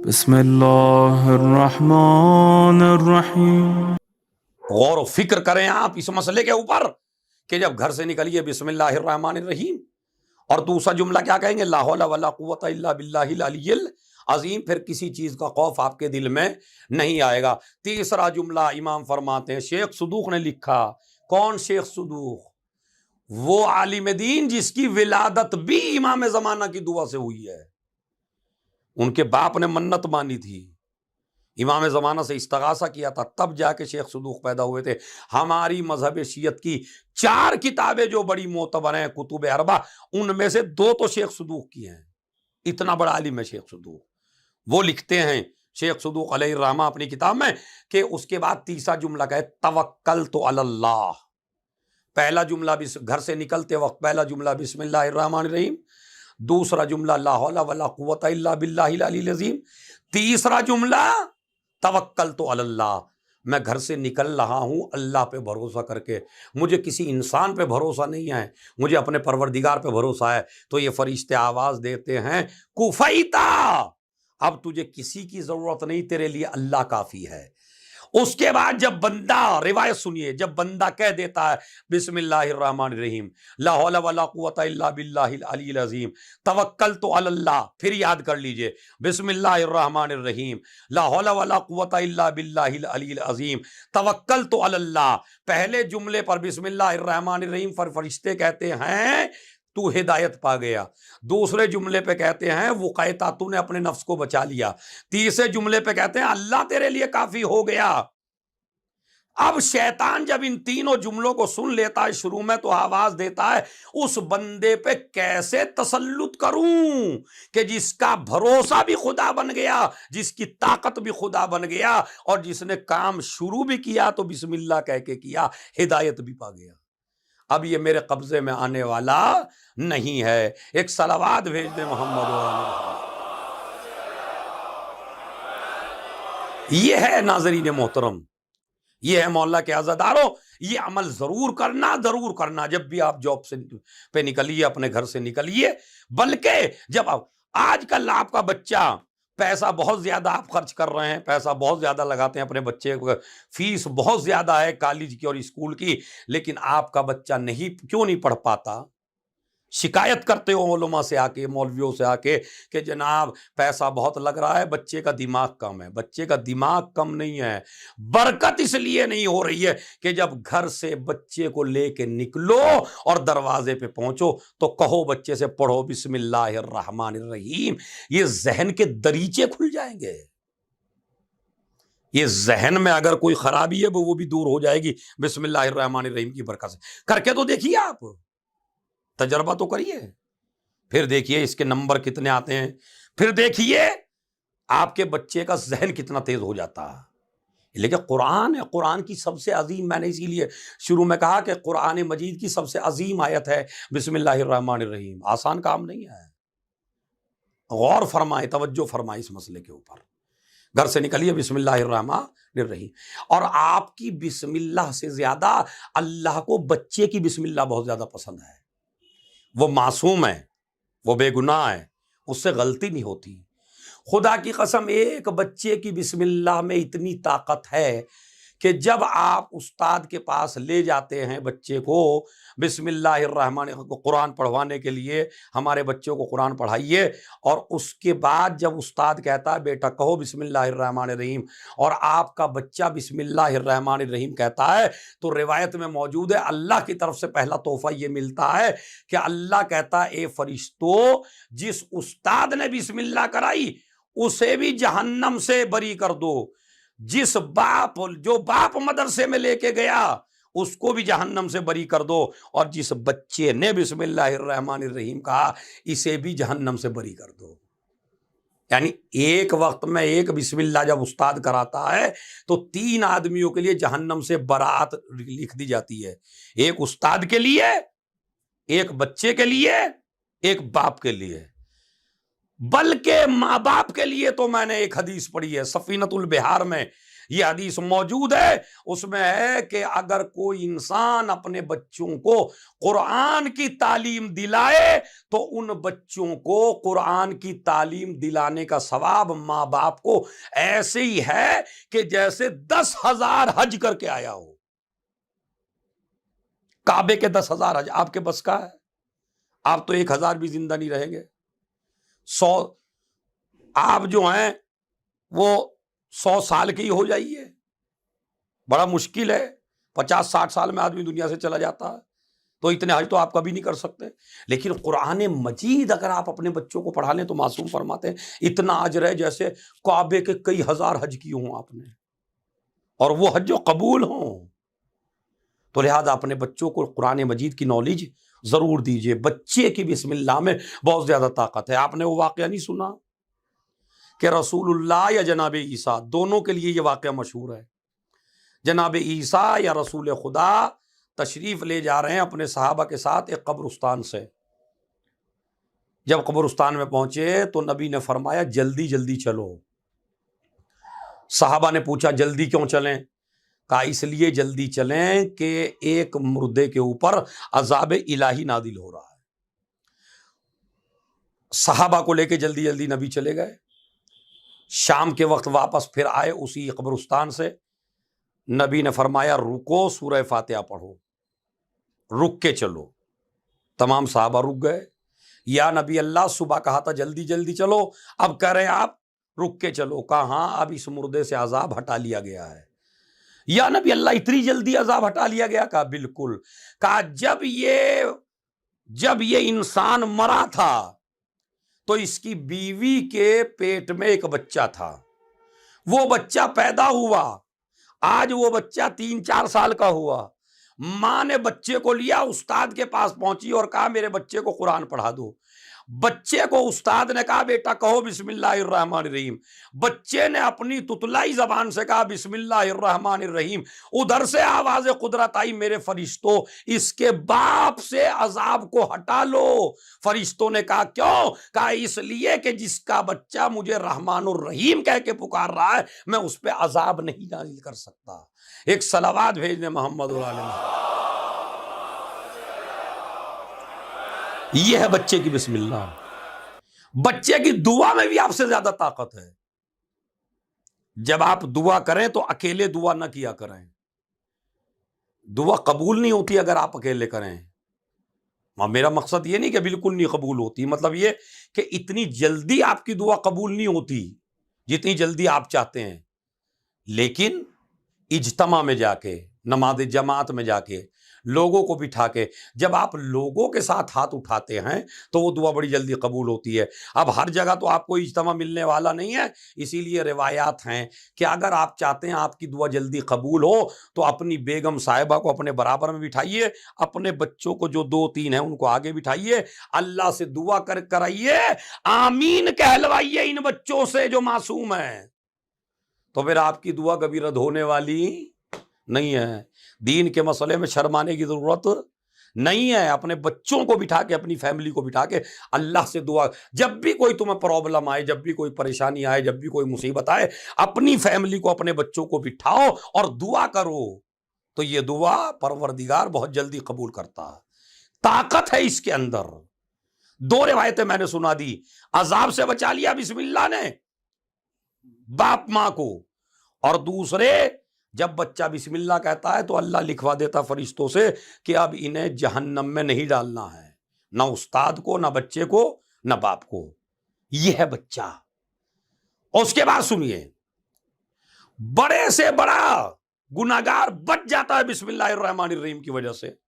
بسم اللہ الرحمن الرحیم۔ غور و فکر کریں آپ اس مسئلے کے اوپر کہ جب گھر سے نکلیے بسم اللہ الرحمن الرحیم، اور دوسرا جملہ کیا کہیں گے؟ لا حول ولا قوت الا باللہ العلی العظیم، پھر کسی چیز کا خوف آپ کے دل میں نہیں آئے گا۔ تیسرا جملہ امام فرماتے ہیں، شیخ صدوق نے لکھا۔ کون شیخ صدوق؟ وہ عالم دین جس کی ولادت بھی امام زمانہ کی دعا سے ہوئی ہے۔ ان کے باپ نے منت مانی تھی، امام زمانہ سے استغاثہ کیا تھا، تب جا کے شیخ صدوق پیدا ہوئے تھے۔ ہماری مذہب شیعت کی 4 کتابیں جو بڑی معتبر ہیں، کتب اربع، ان میں سے 2 تو شیخ صدوق کی ہیں۔ اتنا بڑا عالم ہے شیخ صدوق۔ وہ لکھتے ہیں شیخ صدوق علیہ الرحمہ اپنی کتاب میں کہ اس کے بعد تیسرا جملہ کہے توکلت علی اللہ۔ پہلا جملہ گھر سے نکلتے وقت پہلا جملہ بسم اللہ الرحمن الرحیم، دوسرا جملہ لا حول ولا قوت الا باللہ العلی العظیم، تیسرا جملہ توکلت علی اللہ۔ میں گھر سے نکل رہا ہوں اللہ پہ بھروسہ کر کے، مجھے کسی انسان پہ بھروسہ نہیں ہے، مجھے اپنے پروردگار پہ بھروسہ ہے۔ تو یہ فرشتے آواز دیتے ہیں کفیتا، اب تجھے کسی کی ضرورت نہیں، تیرے لیے اللہ کافی ہے۔ اس کے بعد جب بندہ، روایت سنیے، جب بندہ کہہ دیتا ہے بسم اللہ الرحمن الرحیم، لا حول ولا قوت الا باللہ العلی العظیم، توکلت علی اللہ، پھر یاد کر لیجئے بسم اللہ الرحمن الرحیم، لا حول ولا قوت الا باللہ العلی العظیم، توکلت علی اللہ، پہلے جملے پر بسم اللہ الرحمن الرحیم فرشتے کہتے ہیں تو ہدایت پا گیا، دوسرے جملے پہ کہتے ہیں وقایتا، تو نے اپنے نفس کو بچا لیا، تیسرے جملے پہ کہتے ہیں اللہ تیرے لیے کافی ہو گیا۔ اب شیطان جب ان تینوں جملوں کو سن لیتا ہے شروع میں، تو آواز دیتا ہے اس بندے پہ کیسے تسلط کروں کہ جس کا بھروسہ بھی خدا بن گیا، جس کی طاقت بھی خدا بن گیا، اور جس نے کام شروع بھی کیا تو بسم اللہ کہہ کے کیا، ہدایت بھی پا گیا۔ اب یہ میرے قبضے میں آنے والا نہیں ہے۔ ایک صلوات بھیج دیں محمد و یہ ہے ناظرین محترم، یہ ہے مولا کے عزاداروں، یہ عمل ضرور کرنا جب بھی آپ جاب سے پہ نکلیے، اپنے گھر سے نکلیے۔ بلکہ جب آج کل آپ کا بچہ، پیسہ بہت زیادہ آپ خرچ کر رہے ہیں، پیسہ بہت زیادہ لگاتے ہیں اپنے بچے کو، فیس بہت زیادہ ہے کالج کی اور اسکول کی، لیکن آپ کا بچہ کیوں نہیں پڑھ پاتا؟ شکایت کرتے ہو علماء سے آ کے، مولویوں سے آ کے کہ جناب پیسہ بہت لگ رہا ہے، بچے کا دماغ کم ہے۔ بچے کا دماغ کم نہیں ہے، برکت اس لیے نہیں ہو رہی ہے کہ جب گھر سے بچے کو لے کے نکلو اور دروازے پہ پہنچو تو کہو بچے سے پڑھو بسم اللہ الرحمن الرحیم، یہ ذہن کے دریچے کھل جائیں گے۔ یہ ذہن میں اگر کوئی خرابی ہے وہ بھی دور ہو جائے گی بسم اللہ الرحمن الرحیم کی برکت سے۔ کر کے تو دیکھیے، آپ تجربہ تو کریے، پھر دیکھیے اس کے نمبر کتنے آتے ہیں، پھر دیکھیے آپ کے بچے کا ذہن کتنا تیز ہو جاتا ہے۔ لیکن قرآن ہے، قرآن کی سب سے عظیم، میں نے اسی لیے شروع میں کہا کہ قرآن مجید کی سب سے عظیم آیت ہے بسم اللہ الرحمن الرحیم۔ آسان کام نہیں ہے، غور فرمائے، توجہ فرمائے اس مسئلے کے اوپر۔ گھر سے نکلیے بسم اللہ الرحمن الرحیم، اور آپ کی بسم اللہ سے زیادہ اللہ کو بچے کی بسم اللہ بہت زیادہ پسند ہے۔ وہ معصوم ہے، وہ بے گناہ ہے، اس سے غلطی نہیں ہوتی۔ خدا کی قسم، ایک بچے کی بسم اللہ میں اتنی طاقت ہے کہ جب آپ استاد کے پاس لے جاتے ہیں بچے کو بسم اللہ الرحمن کو قرآن پڑھوانے کے لیے، ہمارے بچوں کو قرآن پڑھائیے، اور اس کے بعد جب استاد کہتا ہے بیٹا کہو بسم اللہ الرحمن الرحیم، اور آپ کا بچہ بسم اللہ الرحمن الرحیم کہتا ہے، تو روایت میں موجود ہے اللہ کی طرف سے پہلا تحفہ یہ ملتا ہے کہ اللہ کہتا ہے اے فرشتو، جس استاد نے بسم اللہ کرائی اسے بھی جہنم سے بری کر دو، جو باپ مدرسے میں لے کے گیا اس کو بھی جہنم سے بری کر دو، اور جس بچے نے بسم اللہ الرحمن الرحیم کہا اسے بھی جہنم سے بری کر دو۔ یعنی ایک وقت میں ایک بسم اللہ جب استاد کراتا ہے تو 3 آدمیوں کے لیے جہنم سے برات لکھ دی جاتی ہے، ایک استاد کے لیے، ایک بچے کے لیے، ایک باپ کے لیے۔ بلکہ ماں باپ کے لیے تو میں نے ایک حدیث پڑھی ہے سفینۃ البحار میں، یہ حدیث موجود ہے، اس میں ہے کہ اگر کوئی انسان اپنے بچوں کو قرآن کی تعلیم دلائے تو ان بچوں کو قرآن کی تعلیم دلانے کا ثواب ماں باپ کو ایسے ہی ہے کہ جیسے 10,000 حج کر کے آیا ہو۔ کعبے کے 10,000 حج آپ کے بس کا ہے؟ آپ تو 1,000 بھی زندہ نہیں رہیں گے۔ 100 آپ جو ہیں وہ 100 سال کے ہی ہو جائیے، بڑا مشکل ہے۔ 50-60 سال میں آدمی دنیا سے چلا جاتا ہے، تو اتنے حج تو آپ کبھی نہیں کر سکتے۔ لیکن قرآن مجید اگر آپ اپنے بچوں کو پڑھا لیں تو معصوم فرماتے ہیں اتنا اجر ہے جیسے کعبے کے کئی ہزار حج کیے ہوں آپ نے، اور وہ حج جو قبول ہوں۔ تو لہذا اپنے بچوں کو قرآن مجید کی نالج ضرور دیجئے۔ بچے کی بسم اللہ میں بہت زیادہ طاقت ہے۔ آپ نے وہ واقعہ نہیں سنا کہ رسول اللہ یا جناب عیسیٰ، دونوں کے لیے یہ واقعہ مشہور ہے، جناب عیسیٰ یا رسول خدا تشریف لے جا رہے ہیں اپنے صحابہ کے ساتھ ایک قبرستان سے۔ جب قبرستان میں پہنچے تو نبی نے فرمایا جلدی جلدی چلو۔ صحابہ نے پوچھا جلدی کیوں چلیں؟ کہا اس لیے جلدی چلیں کہ ایک مردے کے اوپر عذاب الہی نازل ہو رہا ہے۔ صحابہ کو لے کے جلدی جلدی نبی چلے گئے۔ شام کے وقت واپس پھر آئے اسی قبرستان سے، نبی نے فرمایا رکو، سورہ فاتحہ پڑھو، رک کے چلو۔ تمام صحابہ رک گئے۔ یا نبی اللہ صبح کہا تھا جلدی جلدی چلو، اب کہہ رہے ہیں آپ رک کے چلو۔ کہا ہاں اب اس مردے سے عذاب ہٹا لیا گیا ہے۔ یا نبی اللہ اتنی جلدی عذاب ہٹا لیا گیا؟ کہا بالکل۔ کہا جب یہ انسان مرا تھا تو اس کی بیوی کے پیٹ میں ایک بچہ تھا، وہ بچہ پیدا ہوا، آج وہ بچہ 3-4 سال کا ہوا۔ ماں نے بچے کو لیا، استاد کے پاس پہنچی اور کہا میرے بچے کو قرآن پڑھا دو۔ بچے کو استاد نے کہا بیٹا کہو بسم اللہ الرحمن الرحیم۔ بچے نے اپنی تتلائی زبان سے کہا بسم اللہ الرحمن الرحیم۔ ادھر سے آواز قدرت آئی میرے فرشتوں اس کے باپ سے عذاب کو ہٹا لو۔ فرشتوں نے کہا کیوں؟ کہا اس لیے کہ جس کا بچہ مجھے رحمان الرحیم کہہ کے پکار رہا ہے میں اس پہ عذاب نہیں نازل کر سکتا۔ ایک صلوات بھیجنے محمد علیہ۔ یہ ہے بچے کی بسم اللہ۔ بچے کی دعا میں بھی آپ سے زیادہ طاقت ہے۔ جب آپ دعا کریں تو اکیلے دعا نہ کیا کریں، دعا قبول نہیں ہوتی اگر آپ اکیلے کریں۔ میرا مقصد یہ نہیں کہ بالکل نہیں قبول ہوتی، مطلب یہ کہ اتنی جلدی آپ کی دعا قبول نہیں ہوتی جتنی جلدی آپ چاہتے ہیں۔ لیکن اجتماع میں جا کے، نماز جماعت میں جا کے، لوگوں کو بٹھا کے جب آپ لوگوں کے ساتھ ہاتھ اٹھاتے ہیں تو وہ دعا بڑی جلدی قبول ہوتی ہے۔ اب ہر جگہ تو آپ کو اجتماع ملنے والا نہیں ہے، اسی لیے روایات ہیں کہ اگر آپ چاہتے ہیں آپ کی دعا جلدی قبول ہو تو اپنی بیگم صاحبہ کو اپنے برابر میں بٹھائیے، اپنے بچوں کو جو 2-3 ہیں ان کو آگے بٹھائیے، اللہ سے دعا کرائیے، آمین کہلوائیے ان بچوں سے جو معصوم ہیں، تو پھر آپ کی دعا کبھی رد ہونے والی نہیں ہے۔ دین کے مسئلے میں شرمانے کی ضرورت نہیں ہے۔ اپنے بچوں کو بٹھا کے، اپنی فیملی کو بٹھا کے اللہ سے دعا، جب بھی کوئی تمہیں پرابلم آئے، جب بھی کوئی پریشانی آئے، جب بھی کوئی مصیبت آئے، اپنی فیملی کو، اپنے بچوں کو بٹھاؤ اور دعا کرو، تو یہ دعا پروردگار بہت جلدی قبول کرتا ہے۔ طاقت ہے اس کے اندر۔ 2 روایتیں میں نے سنا دی، عذاب سے بچا لیا بسم اللہ نے باپ ماں کو، اور دوسرے جب بچہ بسم اللہ کہتا ہے تو اللہ لکھوا دیتا فرشتوں سے کہ اب انہیں جہنم میں نہیں ڈالنا ہے، نہ استاد کو، نہ بچے کو، نہ باپ کو۔ یہ ہے بچہ۔ اور اس کے بعد سنیے، بڑے سے بڑا گناہگار بچ جاتا ہے بسم اللہ الرحمن الرحیم کی وجہ سے۔